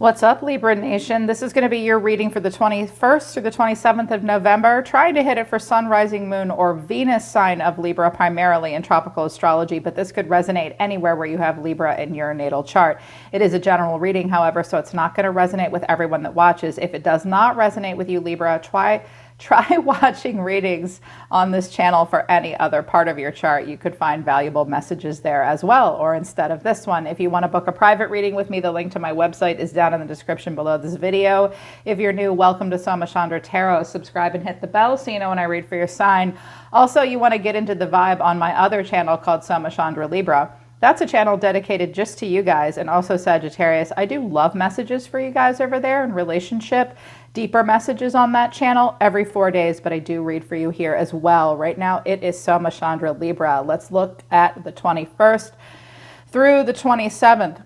What's up, Libra Nation? This is going to be your reading for the 21st through the 27th of November. Trying to hit it for Sun, Rising, Moon, or Venus sign of Libra, primarily in tropical astrology, but this could resonate anywhere where you have Libra in your natal chart. It is a general reading, however, so it's not going to resonate with everyone that watches. If it does not resonate with you, Libra, try watching readings on this channel for any other part of your chart. You could find valuable messages there as well, or instead of this one. If you want to book a private reading with me, the link to my website is down in the description below this video. If you're new, welcome to Soulmate Tarot. Subscribe and hit the bell so you know when I read for your sign. Also, you want to get into the vibe on my other channel called Soulmate Libra. That's a channel dedicated just to you guys, and also Sagittarius. I do love messages for you guys over there in relationship, deeper messages on that channel every 4 days, but I do read for you here as well. Right now it is Soulmate Libra. Let's look at the 21st through the 27th.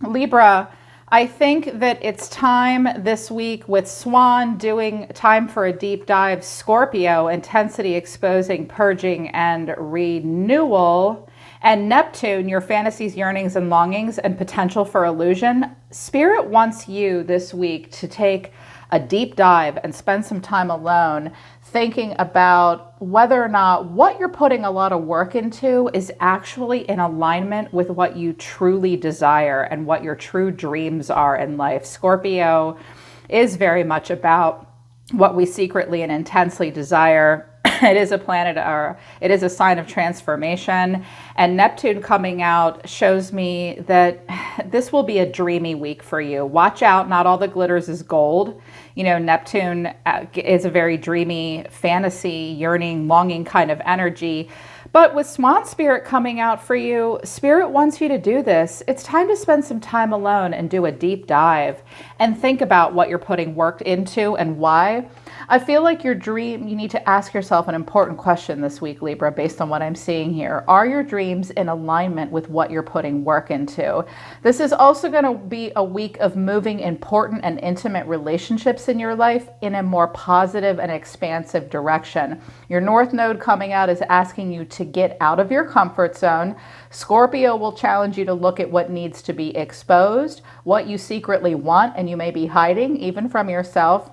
Libra, I think that it's time this week with Swan doing time for a deep dive. Scorpio, intensity, exposing, purging, and renewal. And Neptune, your fantasies, yearnings, and longings, and potential for illusion. Spirit wants you this week to take a deep dive and spend some time alone thinking about whether or not what you're putting a lot of work into is actually in alignment with what you truly desire and what your true dreams are in life. Scorpio is very much about what we secretly and intensely desire. It is a planet, or it is a sign of transformation. And Neptune coming out shows me that this will be a dreamy week for you. Watch out, not all the glitters is gold. You know, Neptune is a very dreamy, fantasy, yearning, longing kind of energy. But with Swan Spirit coming out for you, Spirit wants you to do this. It's time to spend some time alone and do a deep dive and think about what you're putting work into and why. I feel like your dream, you need to ask yourself an important question this week, Libra, based on what I'm seeing here. Are your dreams in alignment with what you're putting work into? This is also going to be a week of moving important and intimate relationships in your life in a more positive and expansive direction. Your North Node coming out is asking you to get out of your comfort zone. Scorpio will challenge you to look at what needs to be exposed, what you secretly want and you may be hiding even from yourself.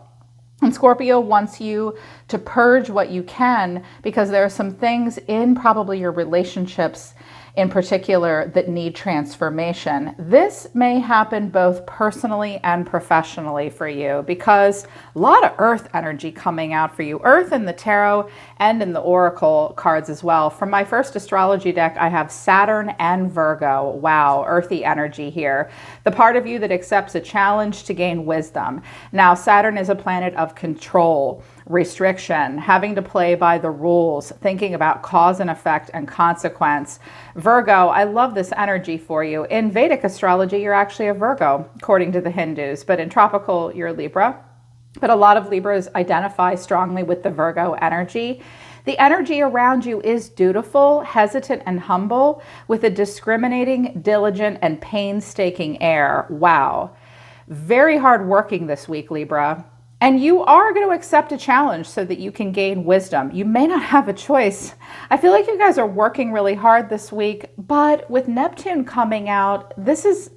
And Scorpio wants you to purge what you can, because there are some things in probably your relationships in particular that need transformation. This may happen both personally and professionally for you, because a lot of earth energy coming out for you. Earth in the tarot and in the oracle cards as well. From my first astrology deck, I have Saturn and Virgo. Wow, earthy energy here. The part of you that accepts a challenge to gain wisdom. Now, Saturn is a planet of control, restriction, having to play by the rules, thinking about cause and effect and consequence. Virgo, I love this energy for you. In Vedic astrology, you're actually a Virgo, according to the Hindus, but in tropical, you're a Libra. But a lot of Libras identify strongly with the Virgo energy. The energy around you is dutiful, hesitant, and humble, with a discriminating, diligent, and painstaking air. Wow. Very hard working this week, Libra. And you are going to accept a challenge so that you can gain wisdom. You may not have a choice. I feel like you guys are working really hard this week, but with Neptune coming out, this is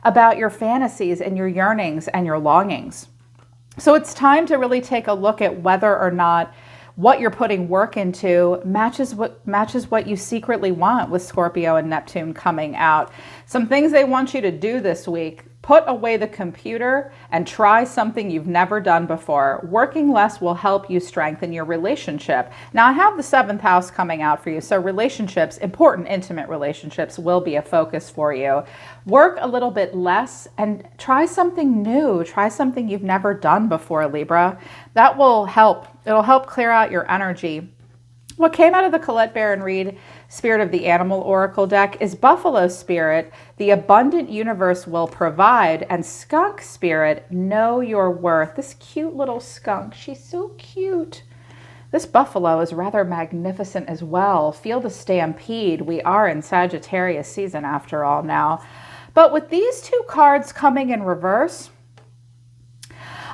about your fantasies and your yearnings and your longings. So it's time to really take a look at whether or not what you're putting work into matches what you secretly want with Scorpio and Neptune coming out. Some things they want you to do this week. Put away the computer and try something you've never done before. Working less will help you strengthen your relationship. Now, I have the 7th house coming out for you, so relationships, important intimate relationships, will be a focus for you. Work a little bit less and try something new. Try something you've never done before, Libra. That will help. It'll help clear out your energy. What came out of the Colette Baron Reid Spirit of the Animal Oracle deck is Buffalo Spirit, the abundant universe will provide, and Skunk Spirit, know your worth. This cute little skunk, she's so cute. This buffalo is rather magnificent as well. Feel the stampede. We are in Sagittarius season after all now. But with these two cards coming in reverse,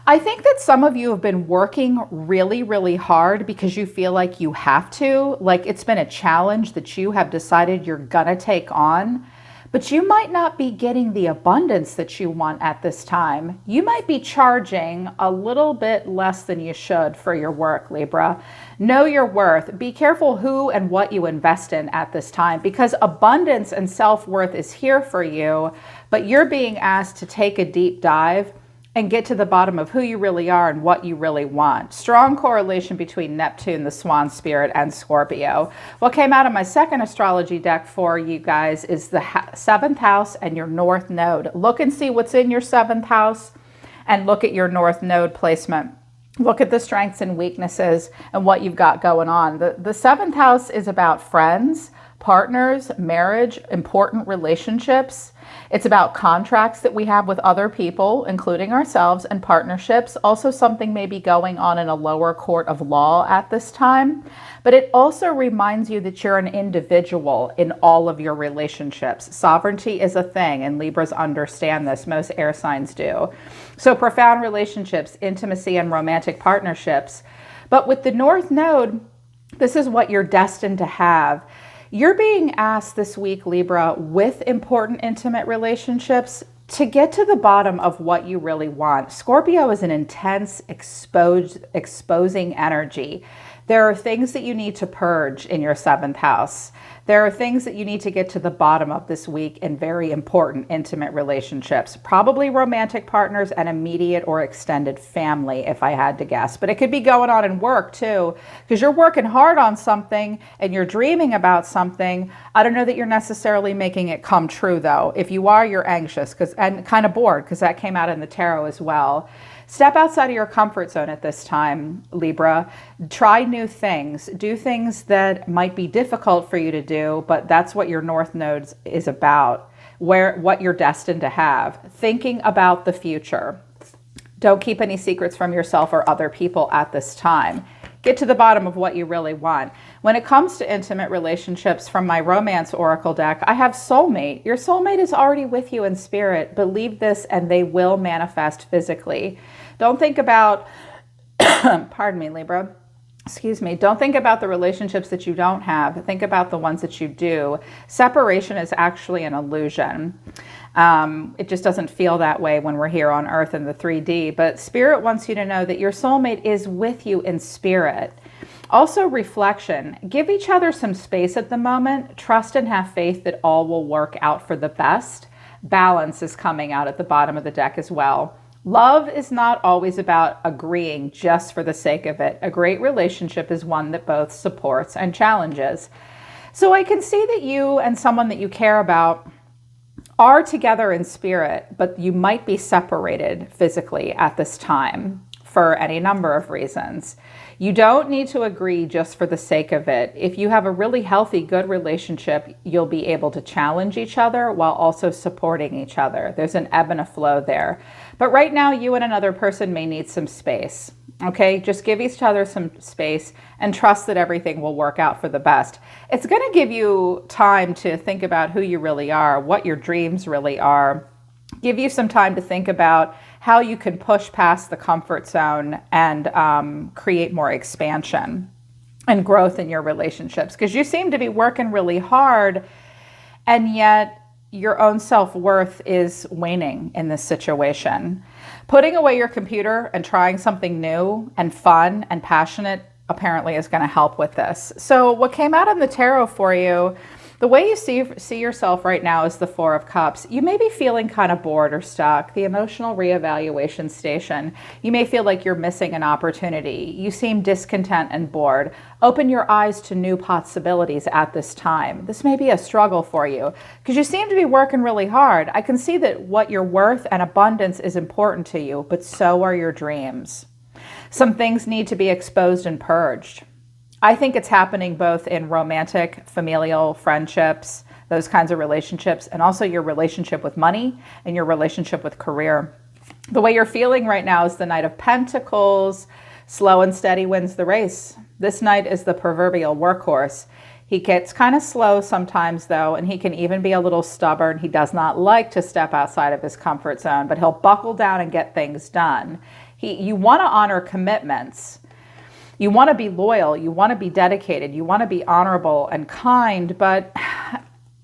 I think that some of you have been working really, really hard because you feel like you have to, like it's been a challenge that you have decided you're gonna take on. But you might not be getting the abundance that you want at this time. You might be charging a little bit less than you should for your work, Libra. Know your worth. Be careful who and what you invest in at this time, because abundance and self-worth is here for you, but you're being asked to take a deep dive and get to the bottom of who you really are and what you really want. Strong correlation between Neptune, the swan spirit, and Scorpio. What came out of my second astrology deck for you guys is the 7th house and your north node. Look and see what's in your 7th house and look at your north node placement. Look at the strengths and weaknesses and what you've got going on. The 7th house is about friends, partners, marriage, important relationships. It's about contracts that we have with other people, including ourselves, and partnerships. Also, something may be going on in a lower court of law at this time. But it also reminds you that you're an individual in all of your relationships. Sovereignty is a thing, and Libras understand this. Most air signs do. So profound relationships, intimacy, and romantic partnerships. But with the North Node, this is what you're destined to have. You're being asked this week, Libra, with important intimate relationships to get to the bottom of what you really want. Scorpio is an intense, exposing energy. There are things that you need to purge in your 7th house. There are things that you need to get to the bottom of this week in very important intimate relationships, probably romantic partners and immediate or extended family, if I had to guess. But it could be going on in work too, because you're working hard on something and you're dreaming about something. I don't know that you're necessarily making it come true though. If you are, you're anxious and kind of bored, because that came out in the tarot as well. Step outside of your comfort zone at this time, Libra. Try new things. Do things that might be difficult for you to do, but that's what your North Node is about, what you're destined to have. Thinking about the future. Don't keep any secrets from yourself or other people at this time. Get to the bottom of what you really want. When it comes to intimate relationships, from my romance oracle deck, I have soulmate. Your soulmate is already with you in spirit. Believe this and they will manifest physically. Don't think about, pardon me, Libra. Excuse me. Don't think about the relationships that you don't have. Think about the ones that you do. Separation is actually an illusion. It just doesn't feel that way when we're here on Earth in the 3D. But Spirit wants you to know that your soulmate is with you in spirit. Also, reflection. Give each other some space at the moment. Trust and have faith that all will work out for the best. Balance is coming out at the bottom of the deck as well. Love is not always about agreeing just for the sake of it. A great relationship is one that both supports and challenges. So I can see that you and someone that you care about are together in spirit, but you might be separated physically at this time for any number of reasons. You don't need to agree just for the sake of it. If you have a really healthy, good relationship, you'll be able to challenge each other while also supporting each other. There's an ebb and a flow there. But right now, you and another person may need some space. Okay, just give each other some space and trust that everything will work out for the best. It's going to give you time to think about who you really are, what your dreams really are. Give you some time to think about how you can push past the comfort zone and create more expansion and growth in your relationships. Because you seem to be working really hard, and yet your own self-worth is waning in this situation. Putting away your computer and trying something new and fun and passionate apparently is going to help with this. So what came out in the tarot for you, the way you see yourself right now is the 4 of Cups. You may be feeling kind of bored or stuck. The emotional reevaluation station. You may feel like you're missing an opportunity. You seem discontent and bored. Open your eyes to new possibilities at this time. This may be a struggle for you because you seem to be working really hard. I can see that what you're worth and abundance is important to you, but so are your dreams. Some things need to be exposed and purged. I think it's happening both in romantic, familial, friendships, those kinds of relationships, and also your relationship with money and your relationship with career. The way you're feeling right now is the Knight of Pentacles. Slow and steady wins the race. This knight is the proverbial workhorse. He gets kind of slow sometimes though, and he can even be a little stubborn. He does not like to step outside of his comfort zone, but he'll buckle down and get things done. You want to honor commitments. You want to be loyal, you want to be dedicated, you want to be honorable and kind, but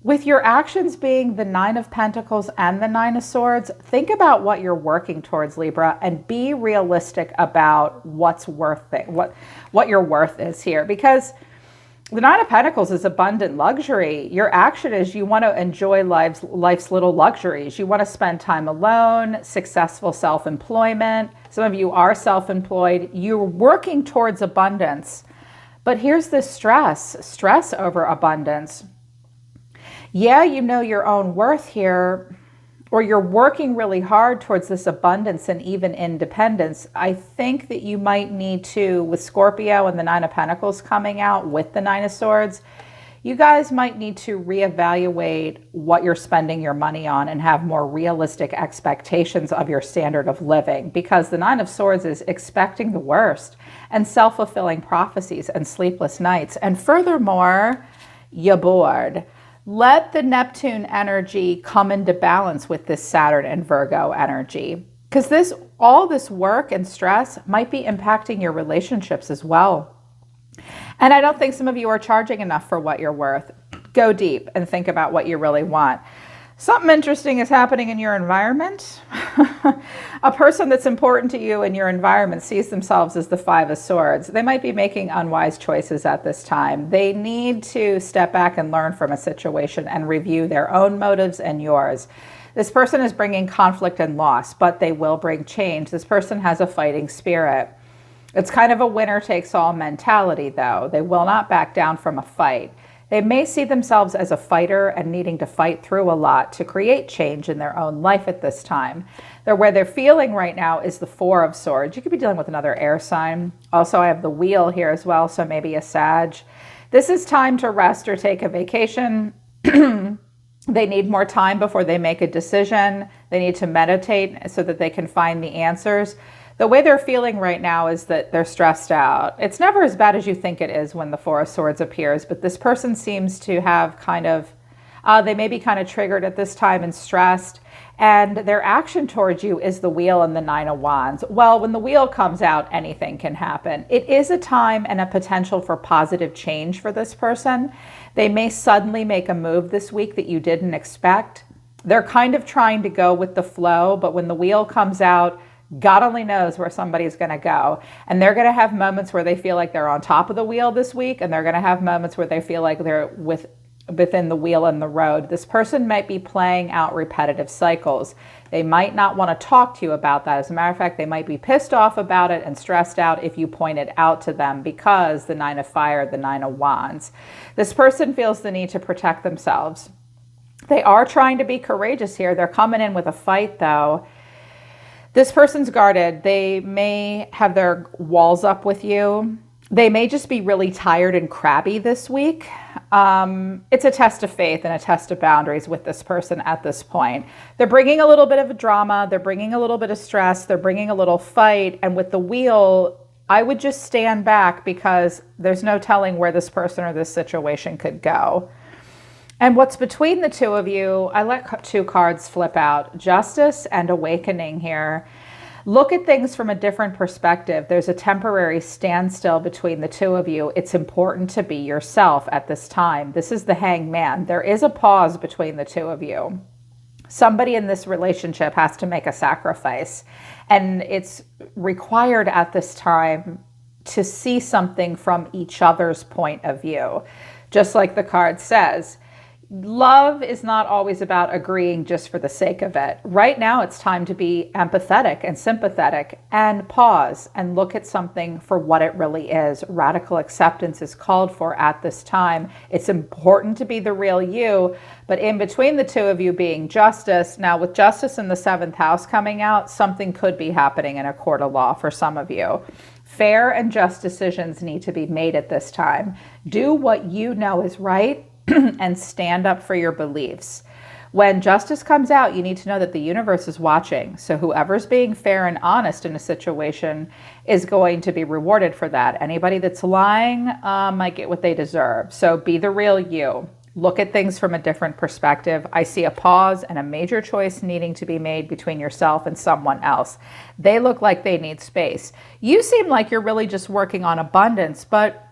With your actions being the Nine of Pentacles and the Nine of Swords, think about what you're working towards, Libra, and be realistic about what's worth it, what your worth is here. Because the Nine of Pentacles is abundant luxury. Your action is you want to enjoy life's little luxuries. You want to spend time alone, successful self-employment. Some of you are self-employed. You're working towards abundance. But here's the stress over abundance. Yeah, you know your own worth here, or you're working really hard towards this abundance and even independence. I think that you might need to, with Scorpio and the Nine of Pentacles coming out with the Nine of Swords, you guys might need to reevaluate what you're spending your money on and have more realistic expectations of your standard of living, because the Nine of Swords is expecting the worst and self-fulfilling prophecies and sleepless nights. And furthermore, you're bored. Let the Neptune energy come into balance with this Saturn and Virgo energy, because all this work and stress might be impacting your relationships as well. And I don't think some of you are charging enough for what you're worth. Go deep and think about what you really want. Something interesting is happening in your environment. A person that's important to you in your environment sees themselves as the Five of Swords. They might be making unwise choices at this time. They need to step back and learn from a situation and review their own motives and yours. This person is bringing conflict and loss, but they will bring change. This person has a fighting spirit. It's kind of a winner-takes-all mentality, though. They will not back down from a fight. They may see themselves as a fighter and needing to fight through a lot to create change in their own life at this time. Where they're feeling right now is the Four of Swords. You could be dealing with another air sign. Also, I have the Wheel here as well, so maybe a Sag. This is time to rest or take a vacation. They need more time before they make a decision. They need to meditate so that they can find the answers. The way they're feeling right now is that they're stressed out. It's never as bad as you think it is when the Four of Swords appears, but this person seems to have they may be kind of triggered at this time and stressed, and their action towards you is the Wheel and the Nine of Wands. Well, when the Wheel comes out, anything can happen. It is a time and a potential for positive change for this person. They may suddenly make a move this week that you didn't expect. They're kind of trying to go with the flow, but when the Wheel comes out, God only knows where somebody's going to go. And they're going to have moments where they feel like they're on top of the wheel this week, and they're going to have moments where they feel like they're within the wheel and the road. This person might be playing out repetitive cycles. They might not want to talk to you about that. As a matter of fact, they might be pissed off about it and stressed out if you point it out to them, because the Nine of Fire, the Nine of Wands. This person feels the need to protect themselves. They are trying to be courageous here. They're coming in with a fight, though. This person's guarded. They may have their walls up with you. They may just be really tired and crabby this week. It's a test of faith and a test of boundaries with this person at this point. They're bringing a little bit of drama. They're bringing a little bit of stress. They're bringing a little fight. And with the Wheel, I would just stand back, because there's no telling where this person or this situation could go. And what's between the two of you, I let two cards flip out, Justice and Awakening here. Look at things from a different perspective. There's a temporary standstill between the two of you. It's important to be yourself at this time. This is the Hanged Man. There is a pause between the two of you. Somebody in this relationship has to make a sacrifice, and it's required at this time to see something from each other's point of view. Just like the card says, love is not always about agreeing just for the sake of it. Right now, it's time to be empathetic and sympathetic and pause and look at something for what it really is. Radical acceptance is called for at this time. It's important to be the real you, but in between the two of you being Justice, now with Justice in the 7th house coming out, something could be happening in a court of law for some of you. Fair and just decisions need to be made at this time. Do what you know is right and stand up for your beliefs. When Justice comes out, you need to know that the universe is watching. So whoever's being fair and honest in a situation is going to be rewarded for that. Anybody that's lying might get what they deserve. So be the real you. Look at things from a different perspective. I see a pause and a major choice needing to be made between yourself and someone else. They look like they need space. You seem like you're really just working on abundance, but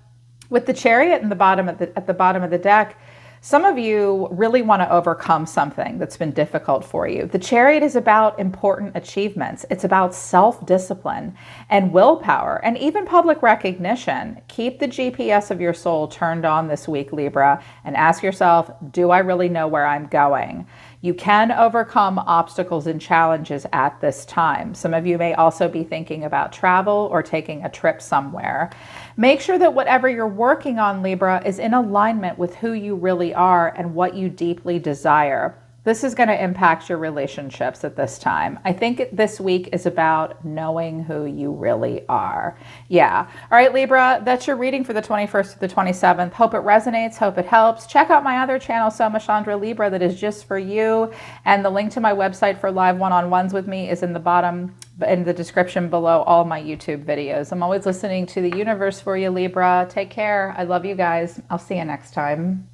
with the Chariot in the bottom of at the bottom of the deck, Some of you really want to overcome something that's been difficult for you. The Chariot is about important achievements. It's about self-discipline and willpower and even public recognition. Keep the GPS of your soul turned on this week, Libra, and ask yourself, do I really know where I'm going? You can overcome obstacles and challenges at this time. Some of you may also be thinking about travel or taking a trip somewhere. Make sure that whatever you're working on, Libra, is in alignment with who you really are and what you deeply desire. This is going to impact your relationships at this time. I think this week is about knowing who you really are. Yeah. All right, Libra, that's your reading for the 21st to the 27th. Hope it resonates. Hope it helps. Check out my other channel, Chandra Libra, that is just for you. And the link to my website for live one-on-ones with me is in the bottom, in the description below all my YouTube videos. I'm always listening to the universe for you, Libra. Take care. I love you guys. I'll see you next time.